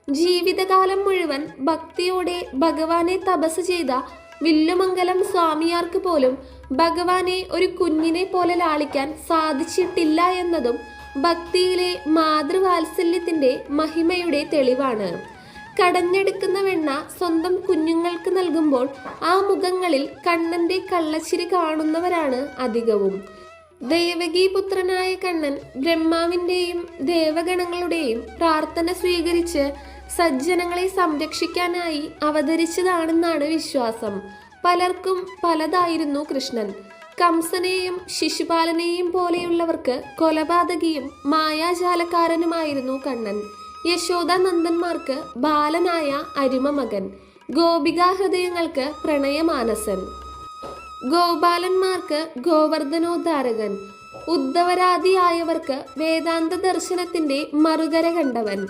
ജീവിതകാലം മുഴുവൻ ഭക്തിയോടെ ഭഗവാനെ തപസ് ചെയ്ത വില്ലുമംഗലം സ്വാമിയാർക്ക് പോലും ഭഗവാനെ ഒരു കുഞ്ഞിനെ പോലെ ലാളിക്കാൻ സാധിച്ചിട്ടില്ല എന്നതും ഭക്തിയിലെ മാതൃവാത്സല്യത്തിന്റെ മഹിമയുടെ തെളിവാണ്. കടഞ്ഞെടുക്കുന്ന വെണ്ണ സ്വന്തം കുഞ്ഞുങ്ങൾക്ക് നൽകുമ്പോൾ ആ മുഖങ്ങളിൽ കണ്ണന്റെ കള്ളച്ചിരി കാണുന്നവരാണ് അധികവും. ദേവകീപുത്രനായ കണ്ണൻ ബ്രഹ്മാവിൻ്റെയും ദേവഗണങ്ങളുടെയും പ്രാർത്ഥന സ്വീകരിച്ച് സജ്ജനങ്ങളെ സംരക്ഷിക്കാനായി അവതരിച്ചതാണെന്നാണ് വിശ്വാസം. പലർക്കും പലതായിരുന്നു കൃഷ്ണൻ. കംസനെയും ശിശുപാലനെയും പോലെയുള്ളവർക്ക് കൊലപാതകിയും മായാജാലക്കാരനുമായിരുന്നു കണ്ണൻ. യശോദാനന്ദന്മാർക്ക് ബാലനായ അരുമമകൻ, ഗോപികാഹൃദയങ്ങൾക്ക് പ്രണയമാനസൻ, ഗോപാലന്മാർക്ക് ഗോവർദ്ധനോദ്ധാരകൻ, ഉദ്ധവരാദിയായവർക്ക് വേദാന്ത ദർശനത്തിന്റെ മറുകര കണ്ടവൻ,